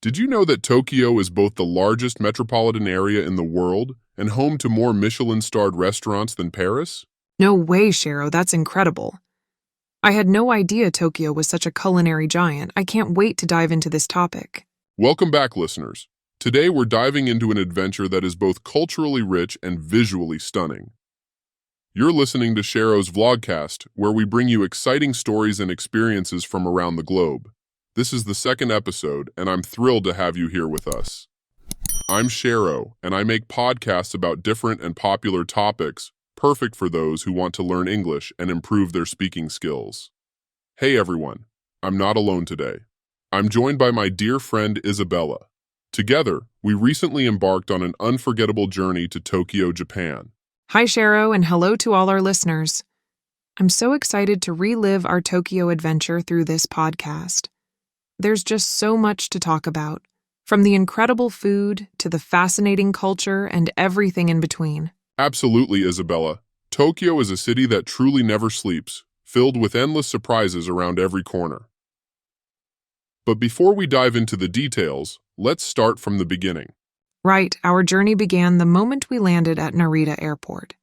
Did you know that Tokyo is both the largest metropolitan area in the world and home to more Michelin-starred restaurants than Paris? No way, Shero, that's incredible. I had no idea Tokyo was such a culinary giant. I can't wait to dive into this topic. Welcome back, listeners. Today we're diving into an adventure that is both culturally rich and visually stunning. You're listening to Shero's Vlogcast, where we bring you exciting stories and experiences from around the globe. This is the second episode, and I'm thrilled to have you here with us. I'm Shero, and I make podcasts about different and popular topics, perfect for those who want to learn English and improve their speaking skills. Hey everyone, I'm not alone today. I'm joined by my dear friend Isabella. Together, we recently embarked on an unforgettable journey to Tokyo, Japan. Hi, Shero, and hello to all our listeners. I'm so excited to relive our Tokyo adventure through this podcast. There's just so much to talk about, from the incredible food to the fascinating culture and everything in between. Absolutely, Isabella. Tokyo is a city that truly never sleeps, filled with endless surprises around every corner. But before we dive into the details, let's start from the beginning. Right, our journey began the moment we landed at Narita Airport.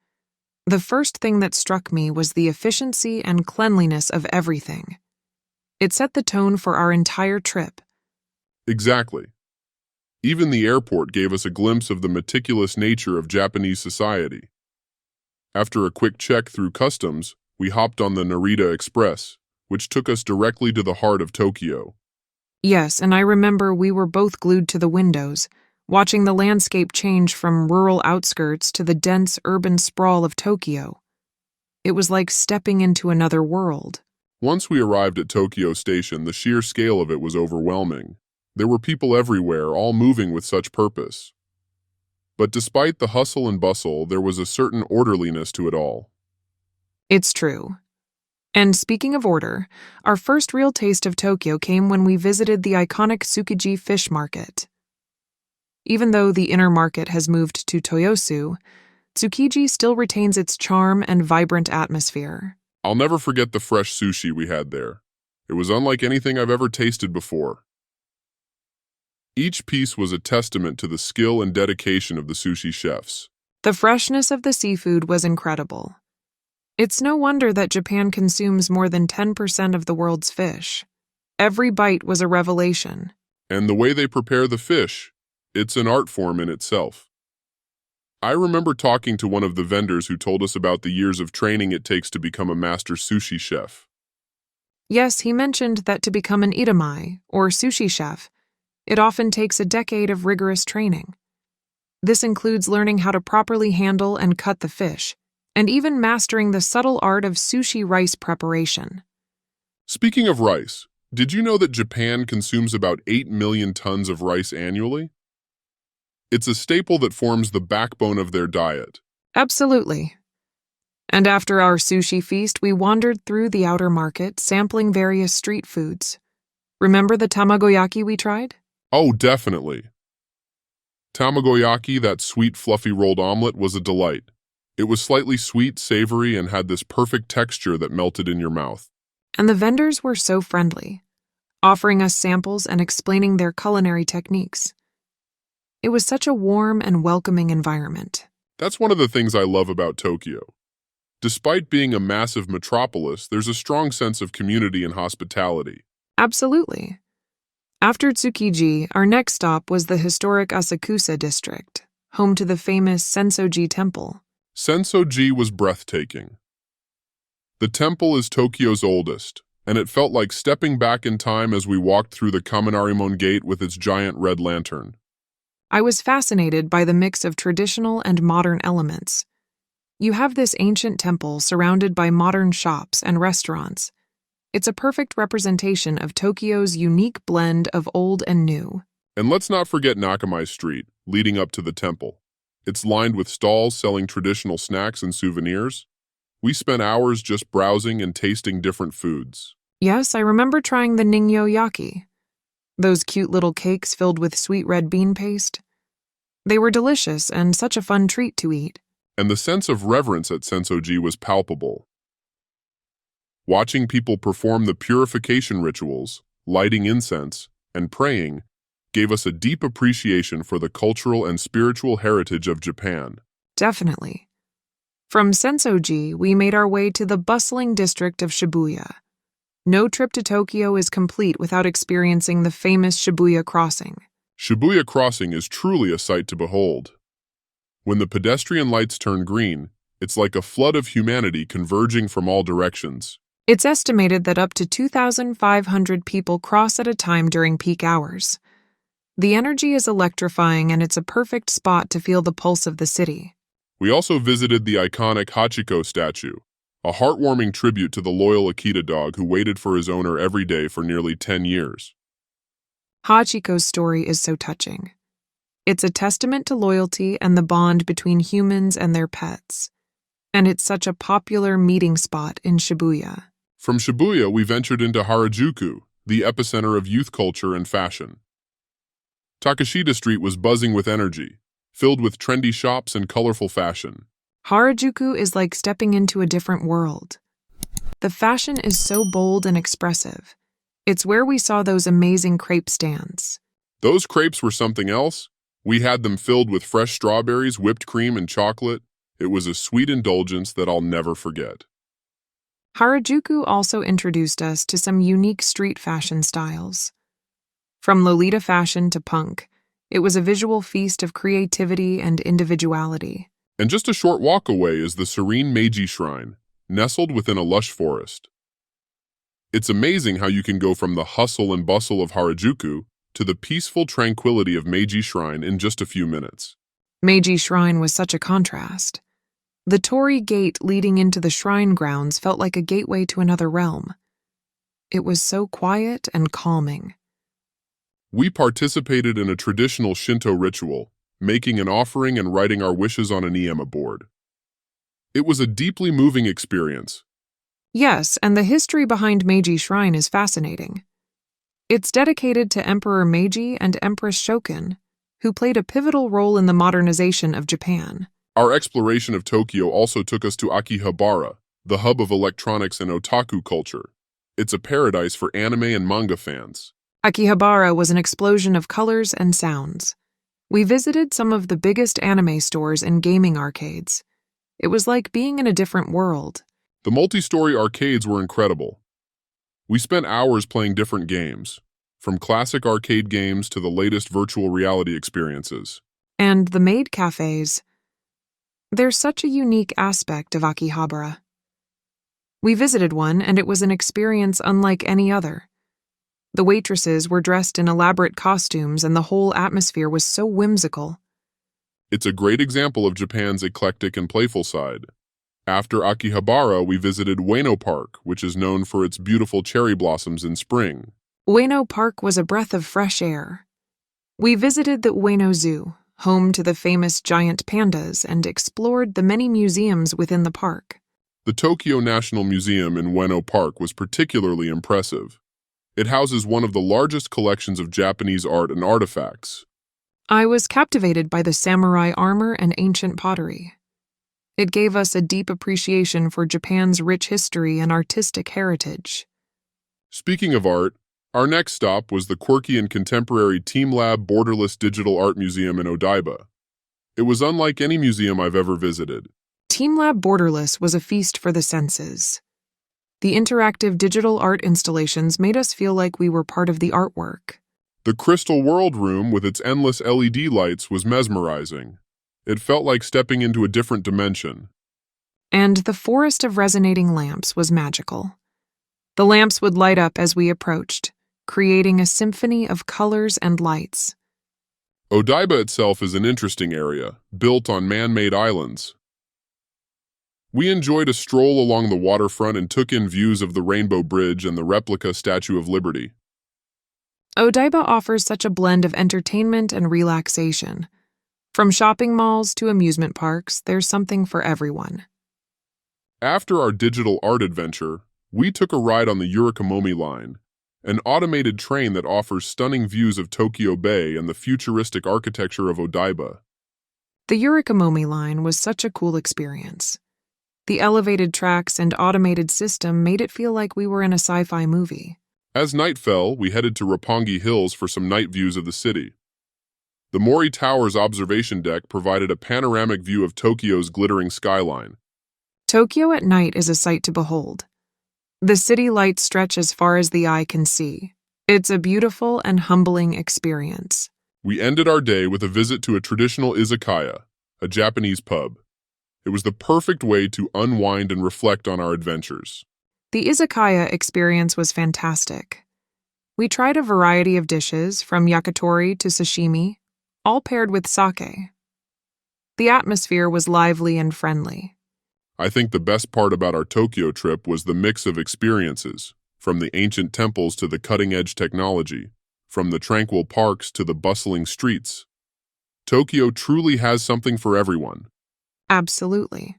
The first thing that struck me was the efficiency and cleanliness of everything. It set the tone for our entire trip. Exactly. Even the airport gave us a glimpse of the meticulous nature of Japanese society. After a quick check through customs, we hopped on the Narita Express, which took us directly to the heart of Tokyo. Yes, and I remember we were both glued to the windows, watching the landscape change from rural outskirts to the dense urban sprawl of Tokyo. It was like stepping into another world. Once we arrived at Tokyo Station, the sheer scale of it was overwhelming. There were people everywhere, all moving with such purpose. But despite the hustle and bustle, there was a certain orderliness to it all. It's true. And speaking of order, our first real taste of Tokyo came when we visited the iconic Tsukiji Fish Market. Even though the inner market has moved to Toyosu, Tsukiji still retains its charm and vibrant atmosphere. I'll never forget the fresh sushi we had there. It was unlike anything I've ever tasted before. Each piece was a testament to the skill and dedication of the sushi chefs. The freshness of the seafood was incredible. It's no wonder that Japan consumes more than 10% of the world's fish. Every bite was a revelation. And the way they prepare the fish, it's an art form in itself. I remember talking to one of the vendors who told us about the years of training it takes to become a master sushi chef. Yes, he mentioned that to become an iramai, or sushi chef, it often takes a decade of rigorous training. This includes learning how to properly handle and cut the fish, and even mastering the subtle art of sushi rice preparation. Speaking of rice, did you know that Japan consumes about 8 million tons of rice annually? It's a staple that forms the backbone of their diet. Absolutely. And after our sushi feast, we wandered through the outer market, sampling various street foods. Remember the tamagoyaki we tried? Oh, definitely. Tamagoyaki, that sweet, fluffy rolled omelet, was a delight. It was slightly sweet, savory, and had this perfect texture that melted in your mouth. And the vendors were so friendly, offering us samples and explaining their culinary techniques. It was such a warm and welcoming environment. That's one of the things I love about Tokyo. Despite being a massive metropolis, there's a strong sense of community and hospitality. Absolutely. After Tsukiji, our next stop was the historic Asakusa district, home to the famous Sensoji Temple. Sensoji was breathtaking. The temple is Tokyo's oldest, and it felt like stepping back in time as we walked through the Kaminarimon Gate with its giant red lantern. I was fascinated by the mix of traditional and modern elements. You have this ancient temple surrounded by modern shops and restaurants. It's a perfect representation of Tokyo's unique blend of old and new. And let's not forget Nakamai Street, leading up to the temple. It's lined with stalls selling traditional snacks and souvenirs. We spent hours just browsing and tasting different foods. Yes, I remember trying the Ningyo-yaki. Those cute little cakes filled with sweet red bean paste. They were delicious and such a fun treat to eat. And the sense of reverence at Sensoji was palpable. Watching people perform the purification rituals, lighting incense, and praying, gave us a deep appreciation for the cultural and spiritual heritage of Japan. Definitely. From Sensoji, we made our way to the bustling district of Shibuya. No trip to Tokyo is complete without experiencing the famous Shibuya Crossing. Shibuya Crossing is truly a sight to behold. When the pedestrian lights turn green, it's like a flood of humanity converging from all directions. It's estimated that up to 2,500 people cross at a time during peak hours. The energy is electrifying, and it's a perfect spot to feel the pulse of the city. We also visited the iconic Hachiko statue, a heartwarming tribute to the loyal Akita dog who waited for his owner every day for nearly 10 years. Hachiko's story is so touching. It's a testament to loyalty and the bond between humans and their pets. And it's such a popular meeting spot in Shibuya. From Shibuya, we ventured into Harajuku, the epicenter of youth culture and fashion. Takashita Street was buzzing with energy, filled with trendy shops and colorful fashion. Harajuku is like stepping into a different world. The fashion is so bold and expressive. It's where we saw those amazing crepe stands. Those crepes were something else. We had them filled with fresh strawberries, whipped cream, and chocolate. It was a sweet indulgence that I'll never forget. Harajuku also introduced us to some unique street fashion styles. From Lolita fashion to punk, it was a visual feast of creativity and individuality. And just a short walk away is the serene Meiji Shrine, nestled within a lush forest. It's amazing how you can go from the hustle and bustle of Harajuku to the peaceful tranquility of Meiji Shrine in just a few minutes. Meiji Shrine was such a contrast. The torii gate leading into the shrine grounds felt like a gateway to another realm. It was so quiet and calming. We participated in a traditional Shinto ritual, making an offering and writing our wishes on an Iema board. It was a deeply moving experience. Yes, and the history behind Meiji Shrine is fascinating. It's dedicated to Emperor Meiji and Empress Shokin, who played a pivotal role in the modernization of Japan. Our exploration of Tokyo also took us to Akihabara, the hub of electronics and otaku culture. It's a paradise for anime and manga fans. Akihabara was an explosion of colors and sounds. We visited some of the biggest anime stores and gaming arcades. It was like being in a different world. The multi-story arcades were incredible. We spent hours playing different games, from classic arcade games to the latest virtual reality experiences. And the maid cafes. There's such a unique aspect of Akihabara. We visited one, and it was an experience unlike any other. The waitresses were dressed in elaborate costumes, and the whole atmosphere was so whimsical. It's a great example of Japan's eclectic and playful side. After Akihabara, we visited Ueno Park, which is known for its beautiful cherry blossoms in spring. Ueno Park was a breath of fresh air. We visited the Ueno Zoo, home to the famous giant pandas, and explored the many museums within the park. The Tokyo National Museum in Ueno Park was particularly impressive. It houses one of the largest collections of Japanese art and artifacts. I was captivated by the samurai armor and ancient pottery. It gave us a deep appreciation for Japan's rich history and artistic heritage. Speaking of art, our next stop was the quirky and contemporary TeamLab Borderless Digital Art Museum in Odaiba. It was unlike any museum I've ever visited. TeamLab Borderless was a feast for the senses. The interactive digital art installations made us feel like we were part of the artwork. The Crystal World Room with its endless LED lights was mesmerizing. It felt like stepping into a different dimension. And the forest of resonating lamps was magical. The lamps would light up as we approached, creating a symphony of colors and lights. Odaiba itself is an interesting area, built on man-made islands. We enjoyed a stroll along the waterfront and took in views of the Rainbow Bridge and the replica Statue of Liberty. Odaiba offers such a blend of entertainment and relaxation. From shopping malls to amusement parks, there's something for everyone. After our digital art adventure, we took a ride on the Yurikamomi Line, an automated train that offers stunning views of Tokyo Bay and the futuristic architecture of Odaiba. The Yurikamomi Line was such a cool experience. The elevated tracks and automated system made it feel like we were in a sci-fi movie. As night fell, we headed to Roppongi Hills for some night views of the city. The Mori Tower's observation deck provided a panoramic view of Tokyo's glittering skyline. Tokyo at night is a sight to behold. The city lights stretch as far as the eye can see. It's a beautiful and humbling experience. We ended our day with a visit to a traditional izakaya, a Japanese pub. It was the perfect way to unwind and reflect on our adventures. The izakaya experience was fantastic. We tried a variety of dishes, from yakitori to sashimi, all paired with sake. The atmosphere was lively and friendly. I think the best part about our Tokyo trip was the mix of experiences, from the ancient temples to the cutting-edge technology, from the tranquil parks to the bustling streets. Tokyo truly has something for everyone. Absolutely.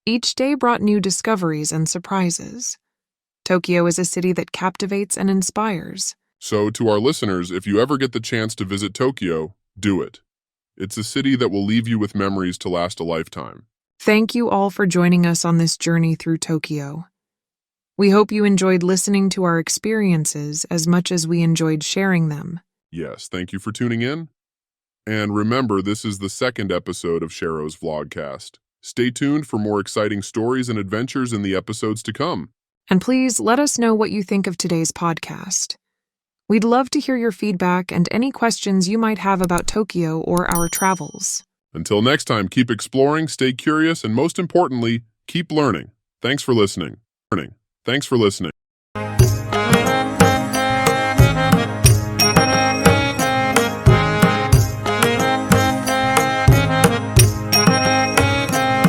Each day brought new discoveries and surprises. Tokyo is a city that captivates and inspires. So, to our listeners, if you ever get the chance to visit Tokyo, do it. It's a city that will leave you with memories to last a lifetime. Thank you all for joining us on this journey through Tokyo. We hope you enjoyed listening to our experiences as much as we enjoyed sharing them. Yes, thank you for tuning in. And remember, this is the second episode of Shero's Vlogcast. Stay tuned for more exciting stories and adventures in the episodes to come. And please let us know what you think of today's podcast. We'd love to hear your feedback and any questions you might have about Tokyo or our travels. Until next time, keep exploring, stay curious, and most importantly, keep learning. Thanks for listening. Thanks for listening.